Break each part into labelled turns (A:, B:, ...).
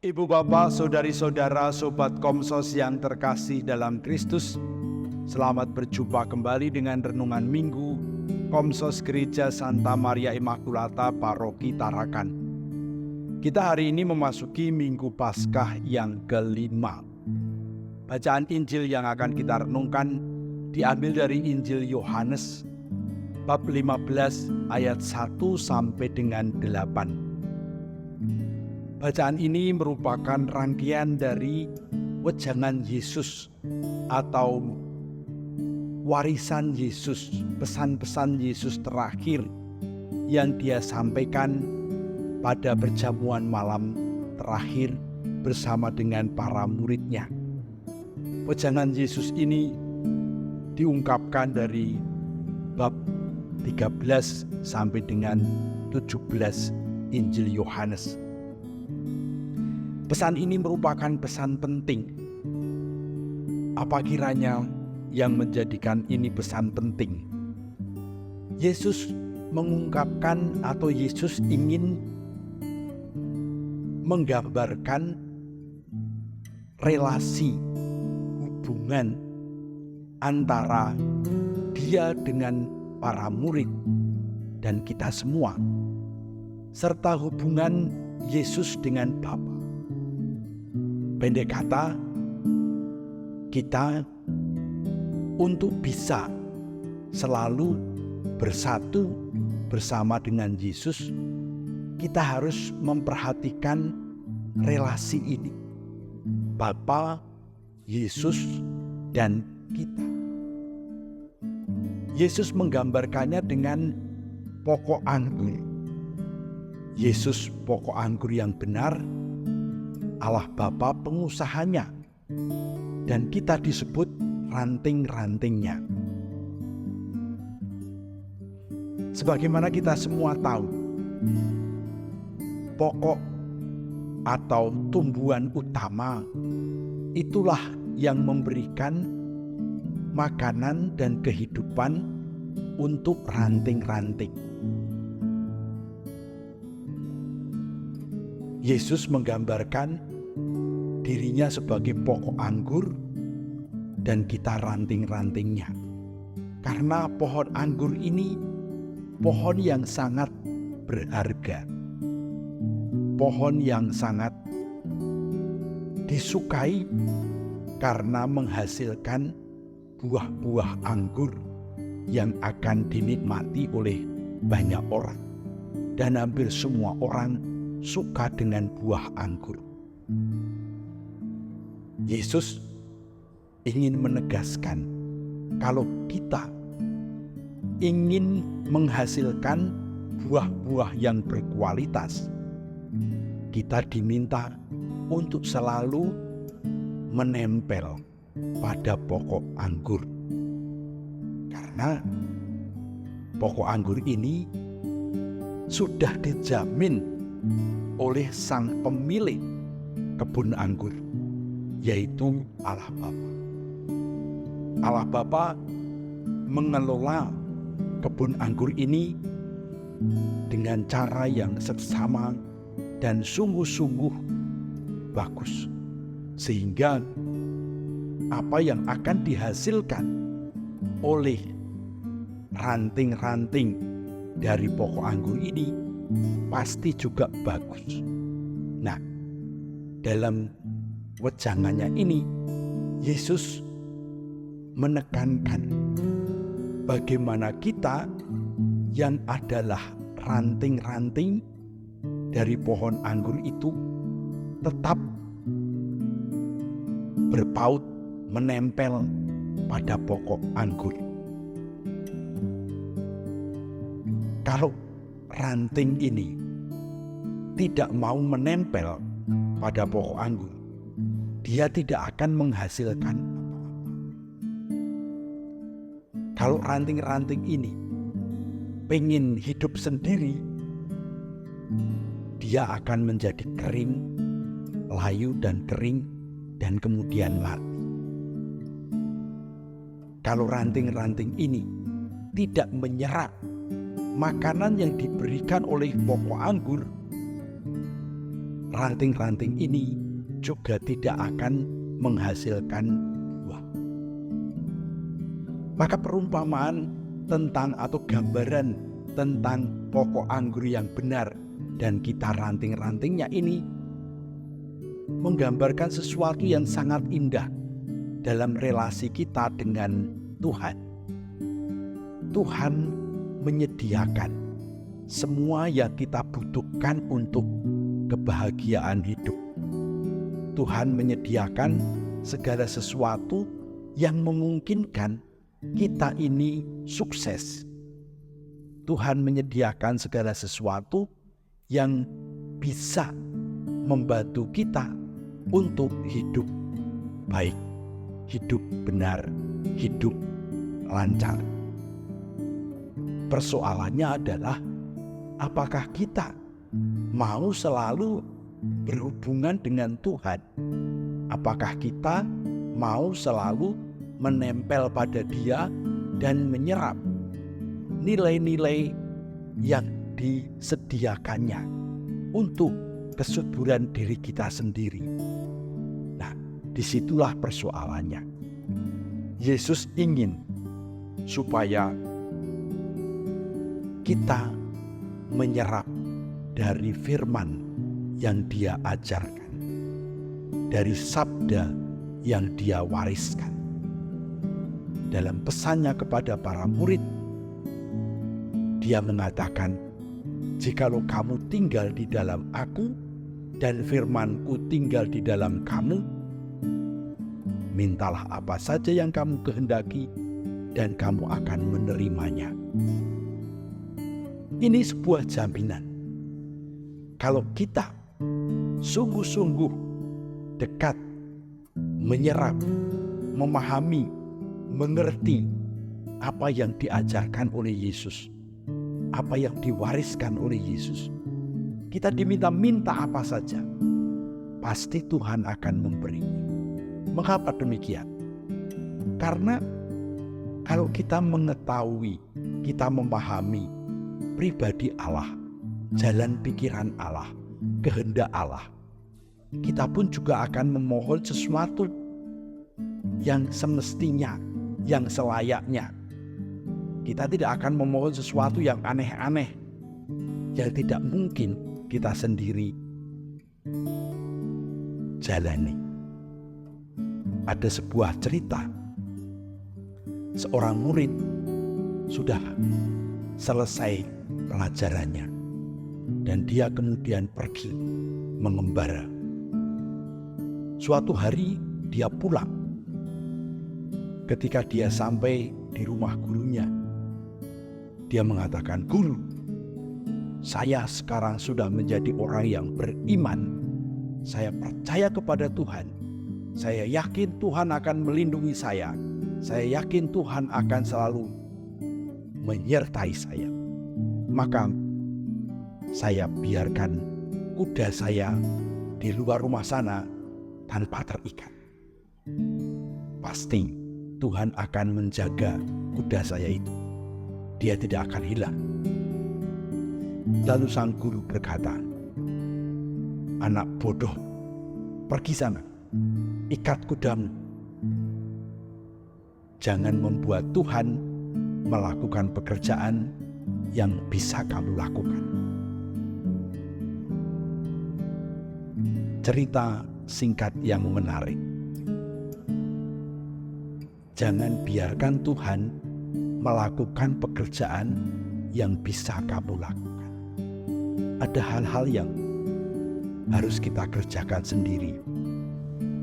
A: Ibu bapak, saudari-saudara, sobat Komsos yang terkasih dalam Kristus, selamat berjumpa kembali dengan Renungan Minggu Komsos Gereja Santa Maria Immaculata Paroki Tarakan. Kita hari ini memasuki Minggu Paskah yang kelima. Bacaan Injil yang akan kita renungkan diambil dari Injil Yohanes bab 15 ayat 1 sampai dengan 8. Bacaan ini merupakan rangkaian dari wejangan Yesus atau warisan Yesus, pesan-pesan Yesus terakhir yang dia sampaikan pada perjamuan malam terakhir bersama dengan para muridnya. Wejangan Yesus ini diungkapkan dari bab 13 sampai dengan 17 Injil Yohanes. Pesan ini merupakan pesan penting. Apa kiranya yang menjadikan ini pesan penting? Yesus mengungkapkan atau Yesus ingin menggambarkan relasi hubungan antara dia dengan para murid dan kita semua, serta hubungan Yesus dengan Bapa. Pendek kata, kita untuk bisa selalu bersatu bersama dengan Yesus, kita harus memperhatikan relasi ini. Bapa, Yesus, dan kita. Yesus menggambarkannya dengan pokok anggur. Yesus pokok anggur yang benar, Allah Bapa pengusahanya, dan kita disebut ranting-rantingnya. Sebagaimana kita semua tahu, pokok atau tumbuhan utama itulah yang memberikan makanan dan kehidupan untuk ranting-ranting. Yesus menggambarkan dirinya sebagai pokok anggur dan kita ranting-rantingnya. Karena pohon anggur ini pohon yang sangat berharga. Pohon yang sangat disukai karena menghasilkan buah-buah anggur yang akan dinikmati oleh banyak orang. Dan hampir semua orang suka dengan buah anggur. Yesus ingin menegaskan kalau kita ingin menghasilkan buah-buah yang berkualitas, kita diminta untuk selalu menempel pada pokok anggur. Karena pokok anggur ini sudah dijamin oleh sang pemilik kebun anggur, yaitu Allah Bapa. Allah Bapa mengelola kebun anggur ini dengan cara yang seksama dan sungguh-sungguh bagus, sehingga apa yang akan dihasilkan oleh ranting-ranting dari pokok anggur ini pasti juga bagus. Nah, dalam wejangannya ini Yesus menekankan bagaimana kita yang adalah ranting-ranting dari pohon anggur itu tetap berpaut, menempel pada pokok anggur. Kalau ranting ini tidak mau menempel pada pokok anggur, dia tidak akan menghasilkan apa-apa. Kalau ranting-ranting ini pengen hidup sendiri, dia akan menjadi kering, layu dan kering, dan kemudian mati. Kalau ranting-ranting ini tidak menyerap makanan yang diberikan oleh pokok anggur, ranting-ranting ini juga tidak akan menghasilkan buah. Maka perumpamaan tentang atau gambaran tentang pokok anggur yang benar dan kita ranting-rantingnya ini menggambarkan sesuatu yang sangat indah dalam relasi kita dengan Tuhan. Tuhan menyediakan semua yang kita butuhkan untuk kebahagiaan hidup. Tuhan menyediakan segala sesuatu yang memungkinkan kita ini sukses. Tuhan menyediakan segala sesuatu yang bisa membantu kita untuk hidup baik, hidup benar, hidup lancar. Persoalannya adalah apakah kita mau selalu berhubungan dengan Tuhan? Apakah kita mau selalu menempel pada Dia dan menyerap nilai-nilai yang disediakannya untuk kesuburan diri kita sendiri? Nah, disitulah persoalannya. Yesus ingin supaya kita menyerap dari firman yang Dia ajarkan, dari sabda yang Dia wariskan. Dalam pesannya kepada para murid, Dia mengatakan, "Jikalau kamu tinggal di dalam Aku dan firman-Ku tinggal di dalam kamu, mintalah apa saja yang kamu kehendaki dan kamu akan menerimanya." Ini sebuah jaminan. Kalau kita sungguh-sungguh dekat, menyerap, memahami, mengerti apa yang diajarkan oleh Yesus, apa yang diwariskan oleh Yesus, kita diminta apa saja, pasti Tuhan akan memberinya. Mengapa demikian? Karena kalau kita mengetahui, kita memahami pribadi Allah, jalan pikiran Allah, kehendak Allah, kita pun juga akan memohon sesuatu yang semestinya, yang selayaknya. Kita tidak akan memohon sesuatu yang aneh-aneh, yang tidak mungkin kita sendiri jalani. Ada sebuah cerita, seorang murid sudah selesai pelajarannya dan dia kemudian pergi mengembara. Suatu hari dia pulang. Ketika dia sampai di rumah gurunya, dia mengatakan, "Guru, saya sekarang sudah menjadi orang yang beriman. Saya percaya kepada Tuhan. Saya yakin Tuhan akan melindungi saya. Saya yakin Tuhan akan selalu menyertai saya. Maka saya biarkan kuda saya di luar rumah sana tanpa terikat. Pasti Tuhan akan menjaga kuda saya itu. Dia tidak akan hilang." Lalu sang guru berkata, "Anak bodoh, pergi sana, ikat kudamu. Jangan membuat Tuhan melakukan pekerjaan yang bisa kamu lakukan." Cerita singkat yang menarik. Jangan biarkan Tuhan melakukan pekerjaan yang bisa kamu lakukan. Ada hal-hal yang harus kita kerjakan sendiri,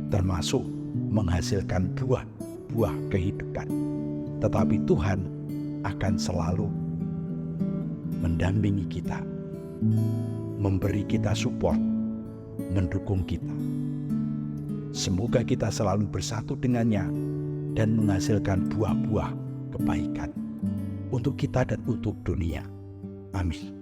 A: termasuk menghasilkan buah kehidupan. Tetapi Tuhan akan selalu mendampingi kita, memberi kita support, mendukung kita. Semoga kita selalu bersatu dengannya dan menghasilkan buah-buah kebaikan untuk kita dan untuk dunia. Amin.